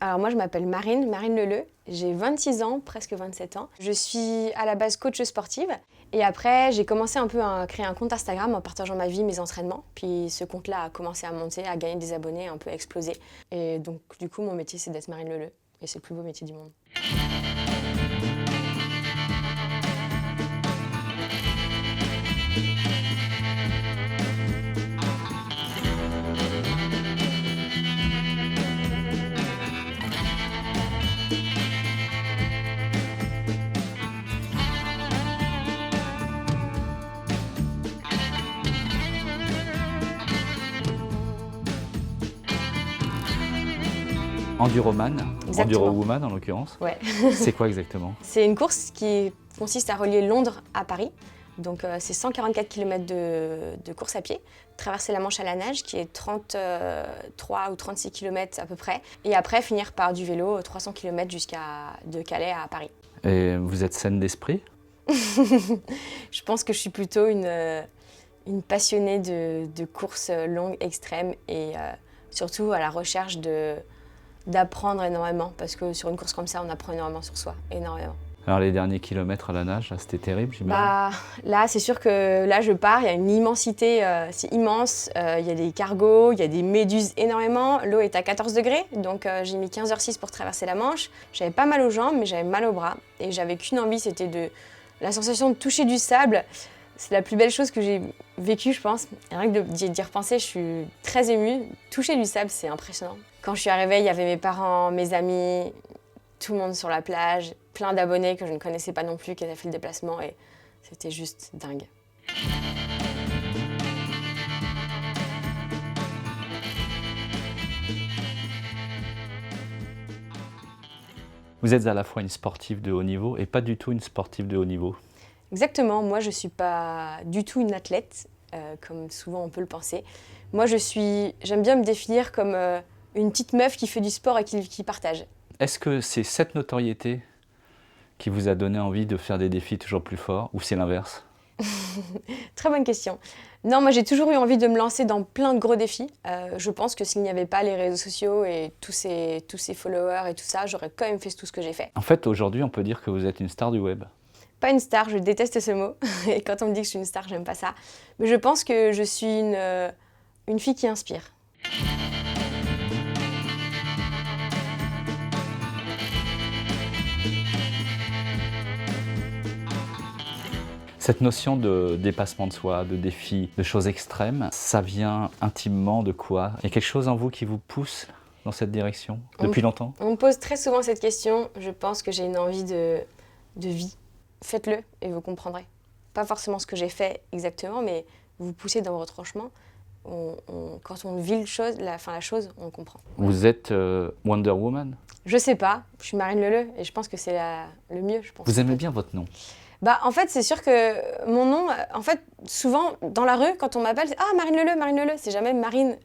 Alors moi je m'appelle Marine Leleu, j'ai 26 ans, presque 27 ans. Je suis à la base coach sportive et après j'ai commencé un peu à créer un compte Instagram en partageant ma vie, mes entraînements. Puis ce compte-là a commencé à monter, à gagner des abonnés, un peu exploser. Et donc du coup mon métier c'est d'être Marine Leleu et c'est le plus beau métier du monde. Enduroman, Exactement. Endurowoman en l'occurrence. Ouais. C'est quoi exactement? C'est une course qui consiste à relier Londres à Paris. Donc c'est 144 km de course à pied, traverser la Manche à la nage qui est 33 ou 36 km à peu près, et après finir par du vélo 300 km de Calais à Paris. Et vous êtes saine d'esprit? Je pense que je suis plutôt une passionnée de courses longues, extrêmes et surtout à la recherche d'apprendre énormément parce que sur une course comme ça, on apprend énormément sur soi, énormément. Alors les derniers kilomètres à la nage, là, c'était terrible, j'imagine. Bah, là, c'est sûr que là, je pars, il y a une immensité, c'est immense. Il y a des cargos, il y a des méduses énormément. L'eau est à 14 degrés, donc j'ai mis 15h06 pour traverser la Manche. J'avais pas mal aux jambes, mais j'avais mal aux bras. Et j'avais qu'une envie, c'était la sensation de toucher du sable. C'est la plus belle chose que j'ai vécue, je pense. Et rien que d'y repenser, je suis très émue. Toucher du sable, c'est impressionnant. Quand je suis arrivée, il y avait mes parents, mes amis, tout le monde sur la plage, plein d'abonnés que je ne connaissais pas non plus, qui avaient fait le déplacement et c'était juste dingue. Vous êtes à la fois une sportive de haut niveau et pas du tout une sportive de haut niveau. Exactement, moi je ne suis pas du tout une athlète, comme souvent on peut le penser. Moi j'aime bien me définir comme une petite meuf qui fait du sport et qui partage. Est-ce que c'est cette notoriété qui vous a donné envie de faire des défis toujours plus forts ou c'est l'inverse? Très bonne question. Non, moi j'ai toujours eu envie de me lancer dans plein de gros défis. Je pense que s'il n'y avait pas les réseaux sociaux et tous ces followers et tout ça, j'aurais quand même fait tout ce que j'ai fait. En fait, aujourd'hui, on peut dire que vous êtes une star du web. Pas une star, je déteste ce mot. Et quand on me dit que je suis une star, j'aime pas ça. Mais je pense que je suis une fille qui inspire. Cette notion de dépassement de soi, de défi, de choses extrêmes, ça vient intimement de quoi? Il y a quelque chose en vous qui vous pousse dans cette direction depuis longtemps? On me pose très souvent cette question. Je pense que j'ai une envie de vie. Faites-le et vous comprendrez. Pas forcément ce que j'ai fait exactement, mais vous poussez dans vos retranchements. Quand on vit la chose, on comprend. Vous êtes Wonder Woman? Je sais pas, je suis Marine Leleu et je pense que c'est le mieux, je pense. Vous aimez bien votre nom? Bah, en fait, c'est sûr que mon nom, en fait, souvent, dans la rue, quand on m'appelle, c'est « Ah, Marine Leleu », c'est jamais Marine,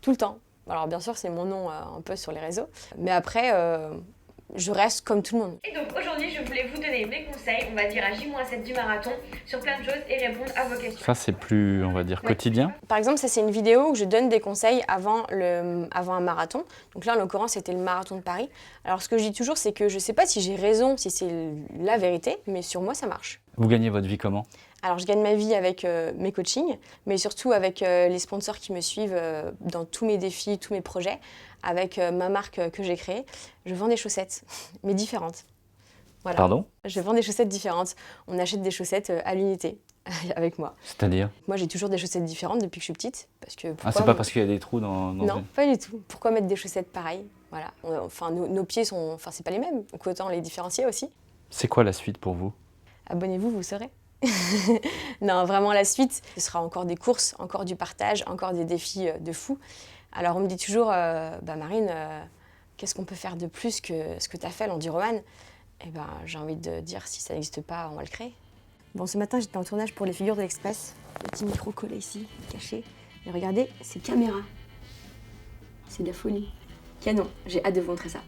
tout le temps. Alors, bien sûr, c'est mon nom un peu sur les réseaux, mais après, je reste comme tout le monde. Et donc aujourd'hui, je voulais vous donner mes conseils, on va dire à J-7 du marathon, sur plein de choses et répondre à vos questions. Ça, c'est plus, on va dire, quotidien. Par exemple, ça, c'est une vidéo où je donne des conseils avant un marathon. Donc là, en l'occurrence, c'était le marathon de Paris. Alors, ce que je dis toujours, c'est que je sais pas si j'ai raison, si c'est la vérité, mais sur moi, ça marche. Vous gagnez votre vie comment? Alors, je gagne ma vie avec mes coachings, mais surtout avec les sponsors qui me suivent dans tous mes défis, tous mes projets, avec ma marque que j'ai créée. Je vends des chaussettes, mais différentes. Voilà. Pardon? Je vends des chaussettes différentes. On achète des chaussettes à l'unité avec moi. C'est-à-dire? Moi, j'ai toujours des chaussettes différentes depuis que je suis petite. Parce que Ah, c'est pas parce qu'il y a des trous dans Non, une... pas du tout. Pourquoi mettre des chaussettes pareilles? Voilà. Enfin, nos pieds sont... Enfin, c'est pas les mêmes. Donc autant les différencier aussi. C'est quoi la suite pour vous? Abonnez-vous, vous saurez. Non, vraiment, la suite, ce sera encore des courses, encore du partage, encore des défis de fou. Alors, on me dit toujours, bah Marine, qu'est-ce qu'on peut faire de plus que ce que tu as fait, l'Enduroman? Eh ben, j'ai envie de dire, si ça n'existe pas, on va le créer. Bon, ce matin, j'étais en tournage pour les figures de l'Express. Le petit micro collé ici, caché. Et regardez, c'est caméra. C'est de la folie. Canon, j'ai hâte de vous montrer ça.